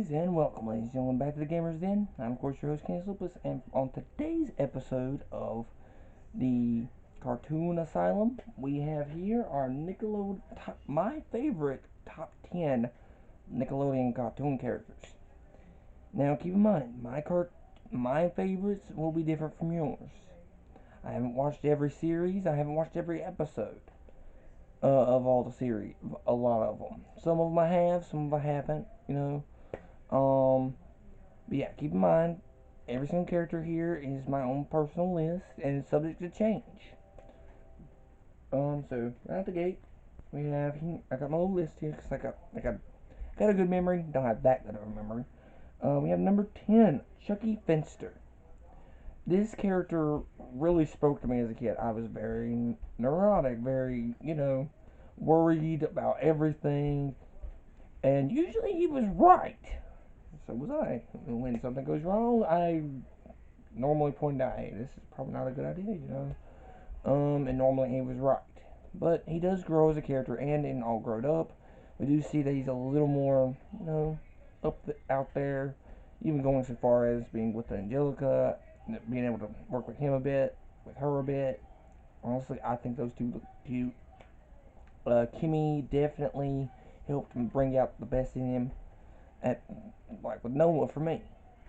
Greetings and welcome, ladies and gentlemen, back to the Gamers Den. I'm, of course, your host, Candace Lupus, and on today's episode of the Cartoon Asylum, we have here our my favorite top 10 Nickelodeon cartoon characters. Now, keep in mind, my favorites will be different from yours. I haven't watched every series, I haven't watched every episode of all the series, a lot of them. Some of them I have, some of them I haven't, But yeah, keep in mind, every single character here is my own personal list and it's subject to change. So right out the gate, we have I got my little list here because I got a good memory. Don't have that good of a memory. We have number 10, Chucky Finster. This character really spoke to me as a kid. I was very neurotic, very worried about everything, and usually he was right. So was I. When something goes wrong, I normally point out, hey, this is probably not a good idea. And normally he was right. But he does grow as a character, and in All Grown Up, we do see that he's a little more, out there, even going so far as being with Angelica, being able to work with him a bit, with her a bit. Honestly, I think those two look cute. Kimmy definitely helped him bring out the best in him, with Noah for me,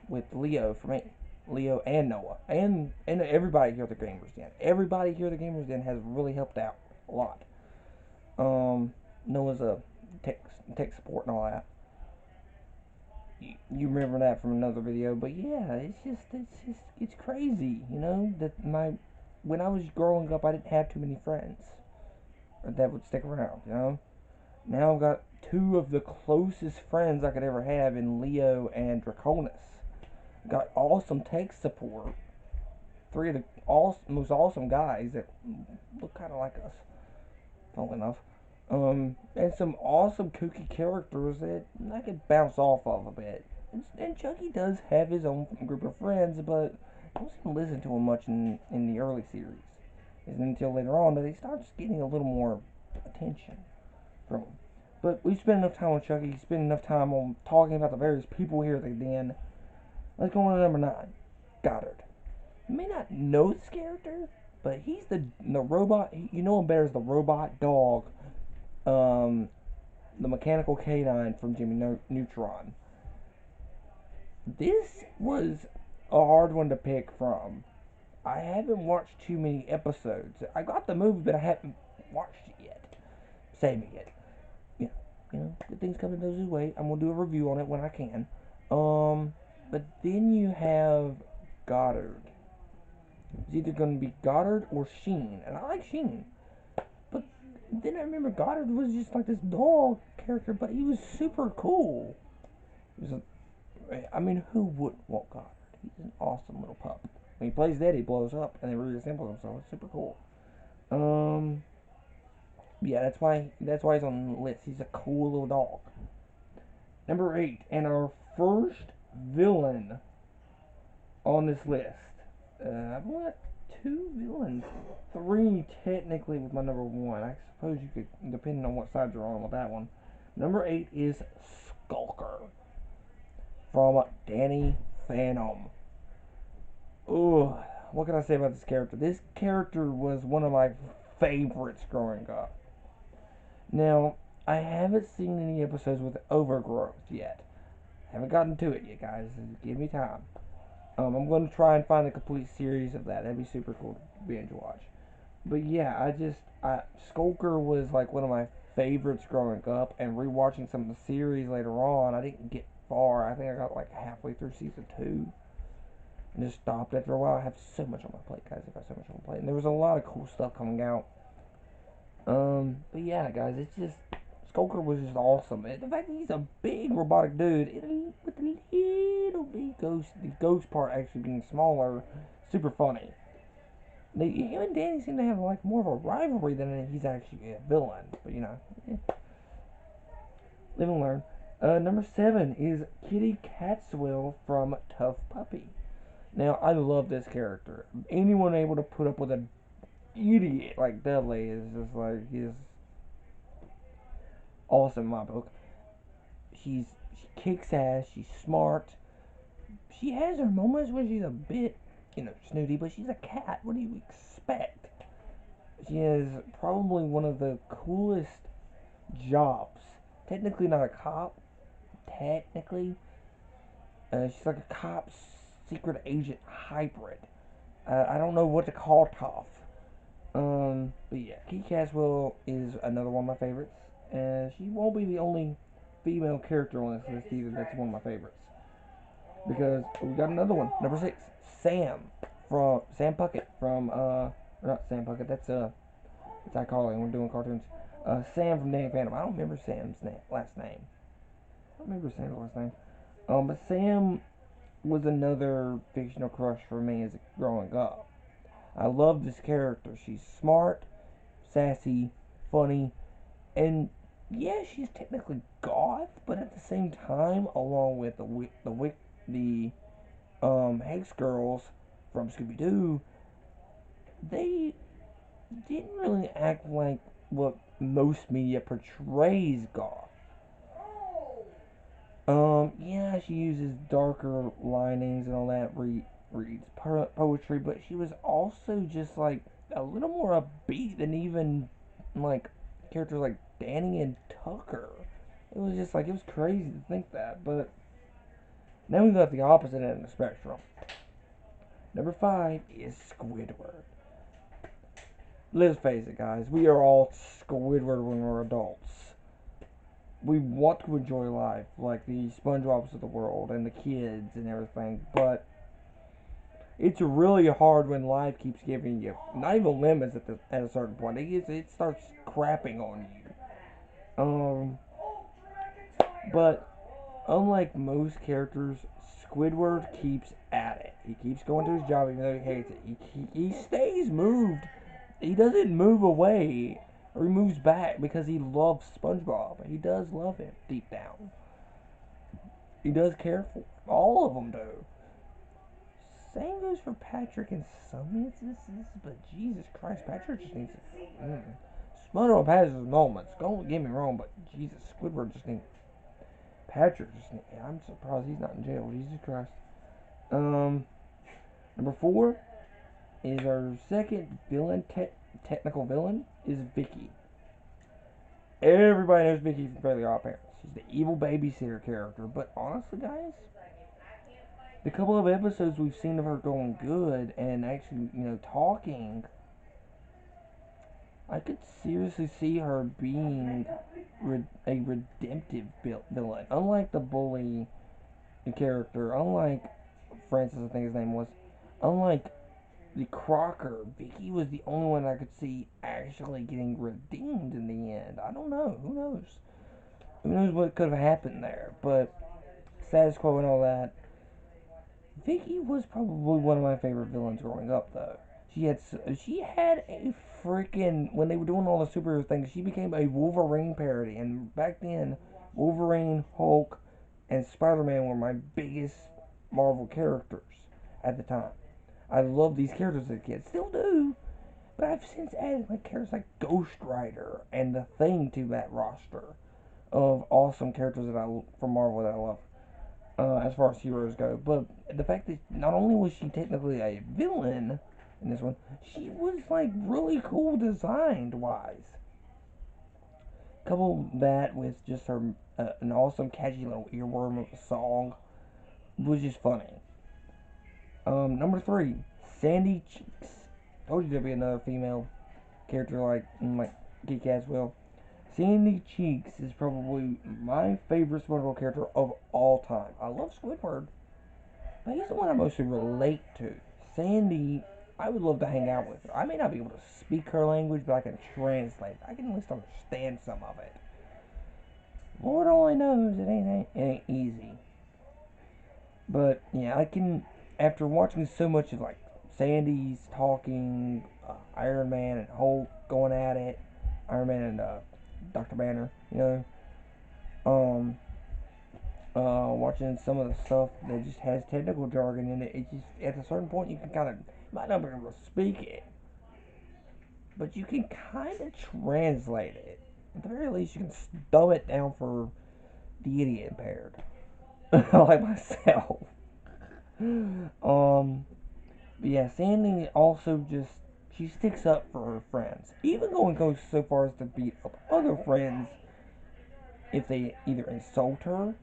with Leo for me. Leo and Noah, and everybody here at the Gamers Den. Everybody here at the Gamers Den has really helped out a lot. Noah's a tech support and all that. You remember that from another video, but yeah, it's crazy, that when I was growing up, I didn't have too many friends that would stick around. Now I've got two of the closest friends I could ever have in Leo and Draconis. Got awesome tech support. Three of the most awesome guys that look kind of like us, funnily enough. And some awesome kooky characters that I could bounce off of a bit. And Chucky does have his own group of friends, but I wasn't listening to him much in the early series. It's until later on that he starts getting a little more attention from him. But we spent enough time on Chucky, spent enough time on talking about the various people here at the den. Let's go on to number 9, Goddard. You may not know this character, but he's the robot. You know him better as the robot dog, the mechanical canine from Jimmy Neutron. This was a hard one to pick from. I haven't watched too many episodes. I got the movie, but I haven't watched it yet. Saving it. Yeah, good things come in those who wait. I'm gonna do a review on it when I can. But then you have Goddard. It's either gonna be Goddard or Sheen, and I like Sheen. But then I remember Goddard was just like this dog character, but he was super cool. He was who wouldn't want Goddard? He's an awesome little pup. When he plays dead, he blows up and then reassembles himself. It's super cool. Yeah, that's why he's on the list. He's a cool little dog. Number 8, and our first villain on this list. I've got 2 villains. 3 technically with my number 1. I suppose you could, depending on what side you're on with that one. Number 8 is Skulker from Danny Phantom. Ugh, what can I say about this character? This character was one of my favorites growing up. Now, I haven't seen any episodes with Overgrowth yet. Haven't gotten to it yet, guys. Give me time. I'm going to try and find the complete series of that. That'd be super cool to binge watch. But yeah, Skulker was like one of my favorites growing up, and rewatching some of the series later on, I didn't get far. I think I got like halfway through season 2. And just stopped after a while. I have so much on my plate, guys. I've got so much on my plate. And there was a lot of cool stuff coming out. But yeah, guys, it's just, Skulker was just awesome. And the fact that he's a big robotic dude with a little bit ghost, the ghost part actually being smaller, super funny. Him and Danny seem to have like more of a rivalry than he's actually a villain. But live and learn. Number 7 is Kitty Cateswell from Tough Puppy. Now, I love this character. Anyone able to put up with an idiot like Dudley is just like, he's awesome in my book. She kicks ass. She's smart. She has her moments where she's a bit, snooty, but she's a cat. What do you expect? She has probably one of the coolest jobs. Technically not a cop. Technically, she's like a cop secret agent hybrid. I don't know what to call Toph. But yeah, Kiki Caswell is another one of my favorites. And she won't be the only female character on this list either that's one of my favorites. Because we got another one, number 6, Sam Sam Puckett from not Sam Puckett, it's iCarly when we're doing cartoons. Sam from Danny Phantom. I don't remember Sam's last name. I don't remember Sam's last name. But Sam was another fictional crush for me as growing up. I love this character. She's smart, sassy, funny, and yeah, she's technically goth, but at the same time, along with the Hex girls from Scooby Doo, they didn't really act like what most media portrays goth. Yeah, she uses darker linings and all that. Reads poetry, but she was also just like a little more upbeat than even like characters like Danny and Tucker. It was just like it was crazy to think that, but now we got the opposite end of the spectrum. Number 5 is Squidward. Let's face it, guys. We are all Squidward when we're adults. We want to enjoy life, like the SpongeBob's of the world and the kids and everything, but it's really hard when life keeps giving you not even limits at a certain point. It starts crapping on you. But unlike most characters, Squidward keeps at it. He keeps going to his job even though he hates it. He stays moved. He doesn't move away or he moves back because he loves SpongeBob. He does love him deep down. He does care for him. All of them do. Same goes for Patrick in some instances, but Jesus Christ, Patrick just needs to. SpongeBob has his moments. Don't get me wrong, but Jesus, Squidward just needs. Patrick just needs. I'm surprised he's not in jail. Jesus Christ. Number 4 is our second villain, technical villain, is Vicky. Everybody knows Vicky from Fairly Odd Parents. She's the evil babysitter character, but honestly, guys, the couple of episodes we've seen of her going good and actually, talking, I could seriously see her being a redemptive villain. Unlike the bully character, unlike Francis, I think his name was, unlike the Crocker, Vicky was the only one I could see actually getting redeemed in the end. I don't know. Who knows? Who knows what could have happened there? But status quo and all that. Vicky was probably one of my favorite villains growing up, though. She had a freaking when they were doing all the superhero things. She became a Wolverine parody, and back then, Wolverine, Hulk, and Spider-Man were my biggest Marvel characters at the time. I loved these characters as a kid, still do, but I've since added like characters like Ghost Rider and the Thing to that roster of awesome characters from Marvel that I love. As far as heroes go. But the fact that not only was she technically a villain in this one, she was like really cool designed wise. Couple that with just her an awesome catchy little earworm of a song was just funny. Number 3, Sandy Cheeks. Told you there'd be another female character like Geek Caswell. Sandy Cheeks is probably my favorite SpongeBob character of all time. I love Squidward, but he's the one I mostly relate to. Sandy, I would love to hang out with her. I may not be able to speak her language, but I can translate. I can at least understand some of it. Lord only knows it ain't easy. But yeah, I can. After watching so much of like Sandy's talking, Iron Man and Hulk going at it, Iron Man and Dr. Banner, watching some of the stuff that just has technical jargon in it. It just at a certain point you can kind of might not be able to speak it, but you can kind of translate it. At the very least, you can dumb it down for the idiot impaired. like myself. But yeah, Sandy also just she sticks up for her friends, even goes so far as to beat up other friends if they either insult her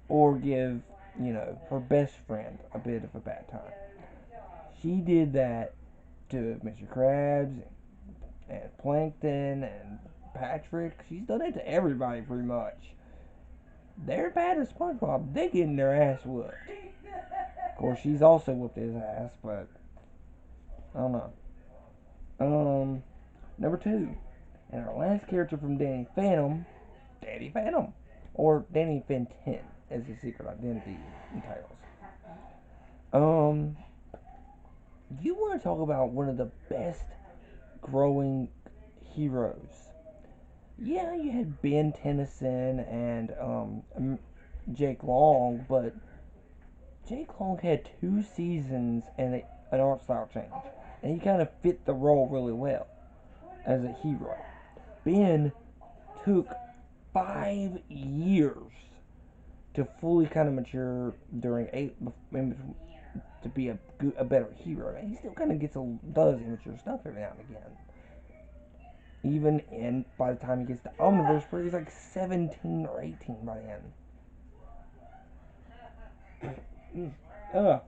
or give her best friend a bit of a bad time. She did that to Mr. Krabs and Plankton and Patrick. She's done it to everybody pretty much. They're bad as SpongeBob. They getting their ass whooped. Of course, she's also whooped his ass, but I don't know. Number two, and our last character from Danny Phantom, Danny Phantom, or Danny Fenton, as his secret identity entitles. Um, you want to talk about one of the best growing heroes? Yeah, you had Ben Tennyson and Jake Long, but Jake Long had 2 seasons and an art style change, and he kind of fit the role really well as a hero. Ben took 5 years to fully kind of mature during to be a better hero. And he still kind of does immature stuff every now and again. Even by the time he gets to Omniverse, where he's like 17 or 18 by the end. Ugh.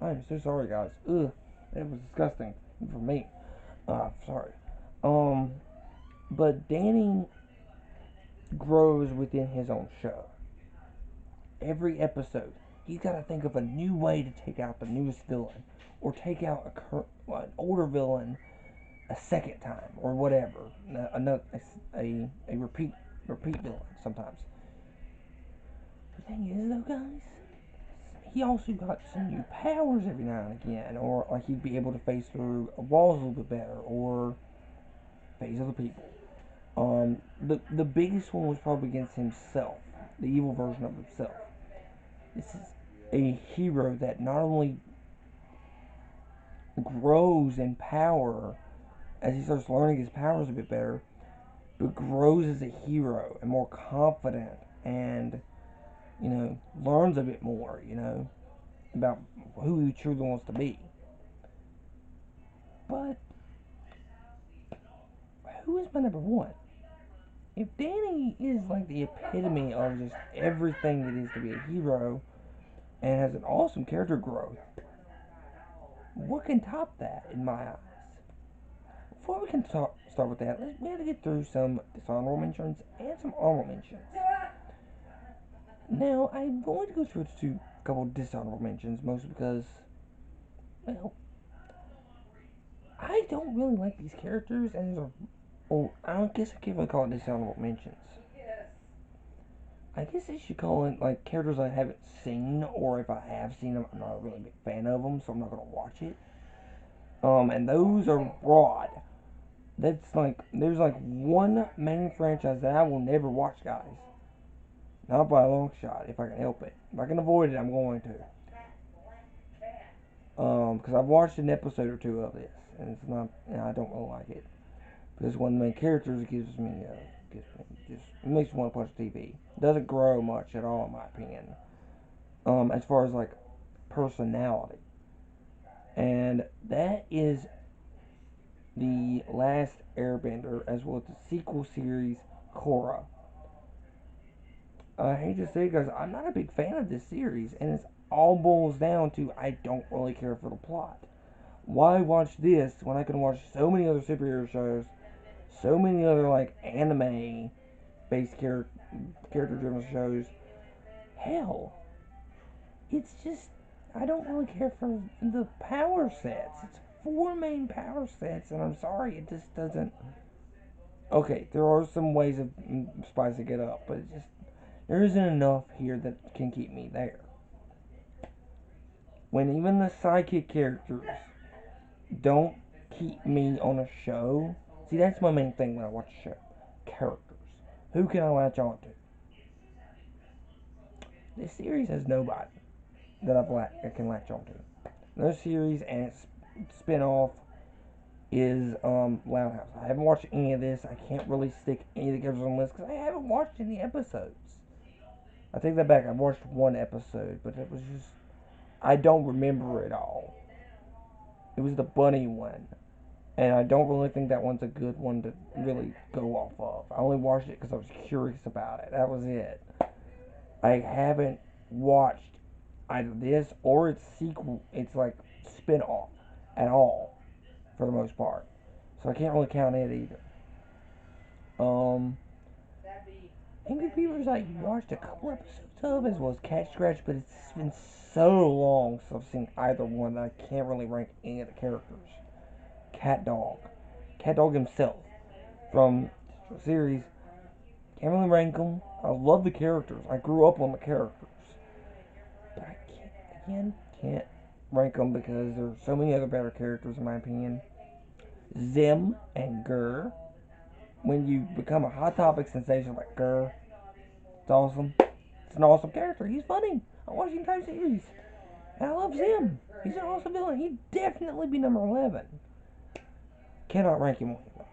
I'm so sorry, guys. Ugh. It was disgusting for me. Sorry. Um, but Danny grows within his own show. Every episode, he's got to think of a new way to take out the newest villain, or take out an older villain a second time, or whatever. A repeat villain sometimes. The thing is, though, guys, he also got some new powers every now and again, or like he'd be able to face through walls a little bit better, or face other people. The biggest one was probably against himself, the evil version of himself. This is a hero that not only grows in power as he starts learning his powers a bit better, but grows as a hero and more confident, and learns a bit more, about who he truly wants to be. But who is my number one? If Danny is like the epitome of just everything it is to be a hero and has an awesome character growth, what can top that in my eyes? Before we can start with that, we have to get through some dishonorable mentions and some honorable mentions. Now, I'm going to go through to a couple of dishonorable mentions, mostly because, well, I don't really like these characters, and I guess I can't really call it dishonorable mentions. I guess I should call it like characters I haven't seen, or if I have seen them, I'm not a really big fan of them, so I'm not gonna watch it. And those are broad. That's like there's like one main franchise that I will never watch, guys. Not by a long shot, if I can help it. If I can avoid it, I'm going to. Because I've watched an episode or two of this, and it's not. I don't really like it because one of the main characters just it makes me want to punch TV. Doesn't grow much at all, in my opinion. As far as like personality, and that is the Last Airbender, as well as the sequel series Korra. I hate to say it, guys, I'm not a big fan of this series, and it all boils down to I don't really care for the plot. Why watch this when I can watch so many other superhero shows, so many other like anime based character driven shows? Hell, it's just I don't really care for the power sets. It's 4 main power sets, and I'm sorry, it just doesn't. Okay, there are some ways of spicing it up, but it just there isn't enough here that can keep me there. When even the sidekick characters don't keep me on a show, see that's my main thing when I watch a show. Characters. Who can I latch on to? This series has nobody that I can latch on to. No series and its spin-off is Loud House. I haven't watched any of this. I can't really stick any of the characters on the list because I haven't watched any episodes. I take that back. I watched one episode, but it was just I don't remember it all. It was the bunny one, and I don't really think that one's a good one to really go off of. I only watched it because I was curious about it. That was it. I haven't watched either this or its sequel. It's like spin-off at all for the most part, so I can't really count it either. Um, Angry Beavers I watched a couple episodes of as well as Cat Scratch, but it's been so long since I've seen either one that I can't really rank any of the characters. Cat Dog. Cat Dog himself from the series. Can't really rank them. I love the characters. I grew up on the characters. But I can't rank them because there's so many other better characters in my opinion. Zim and Gurr. When you become a Hot Topic sensation like Gurr, it's awesome. It's an awesome character. He's funny. I watch the entire series. And I love Zim. He's an awesome villain. He'd definitely be number 11. Cannot rank him anyway.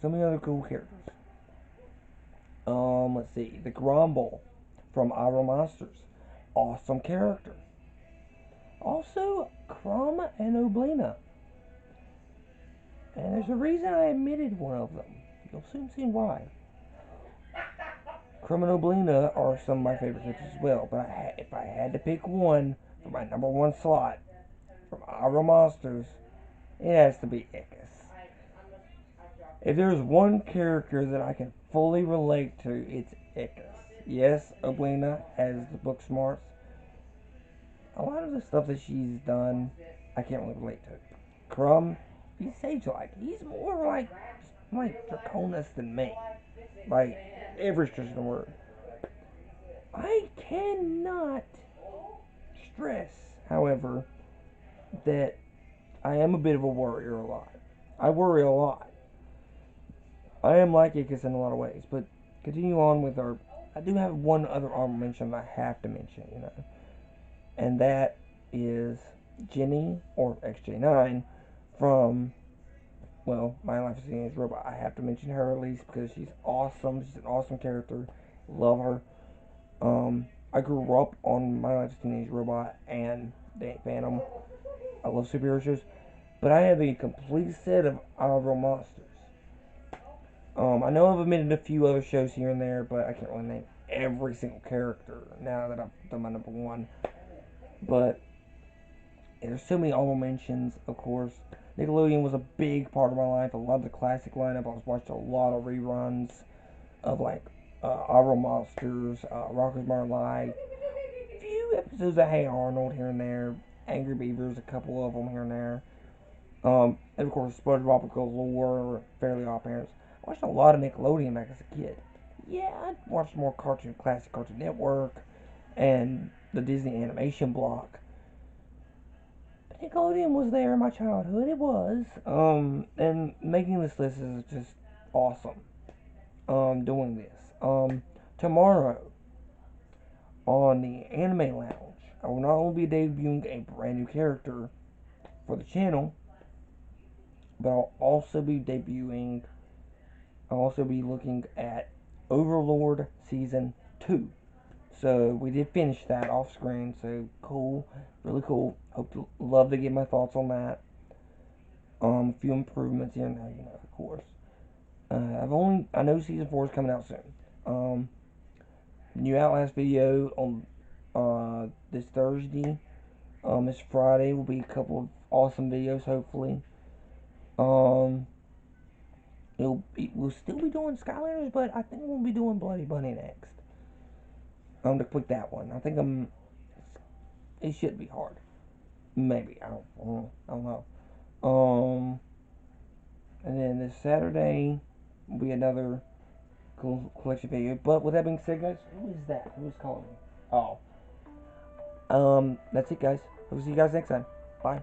So many other cool characters. Let's see. The Grumble from Our Monsters. Awesome character. Also, Crumb and Oblina. And there's a reason I omitted one of them. You'll soon see why. Crumb and Oblina are some of my favorite characters as well. But if I had to pick one for my number one slot from Our Monsters, it has to be Ickis. If there's one character that I can fully relate to, it's Ickis. Yes, Oblina has the book smarts. A lot of the stuff that she's done, I can't really relate to. Crumb, he's sage-like. He's more like Draconis than me. Like, every stretch of the word. I cannot stress, however, that I am a bit of a worrier a lot. I worry a lot. I am like Ickis in a lot of ways, but continue on with our... I do have one other honorable mention that I have to mention, and that is Jenny, or XJ9, from, well, My Life as a Teenage Robot. I have to mention her at least because she's awesome. She's an awesome character. Love her. I grew up on My Life as a Teenage Robot and Danny Phantom. I love superhero shows. But I have a complete set of Our Monsters. I know I've omitted a few other shows here and there, but I can't really name every single character now that I've done my number one. But there's so many honorable mentions, of course. Nickelodeon was a big part of my life. I love the classic lineup. I was watching a lot of reruns of like Our Monsters, Rockers Modern Life, a few episodes of Hey Arnold here and there, Angry Beavers, a couple of them here and there. And of course, SpongeBob Galore, Fairly Odd Parents. I watched a lot of Nickelodeon back as a kid. Yeah, I watched more classic Cartoon Network, and the Disney animation block. But Nickelodeon was there in my childhood. It was. And making this list is just awesome. Doing this. Tomorrow on the Anime Lounge, I will not only be debuting a brand new character for the channel, but I'll also be looking at Overlord Season 2. So we did finish that off screen, so cool, really cool. Love to get my thoughts on that. A few improvements here and there, of course. I know Season 4 is coming out soon. New Outlast video on this Thursday. This Friday will be a couple of awesome videos, hopefully. We'll still be doing Skylanders, but I think we'll be doing Bloody Bunny next. To click that one. I think it should be hard. Maybe. I don't know. And then this Saturday will be another cool collection video. But with that being said, guys, who is that? Who's calling me? Oh. That's it, guys. We'll see you guys next time. Bye.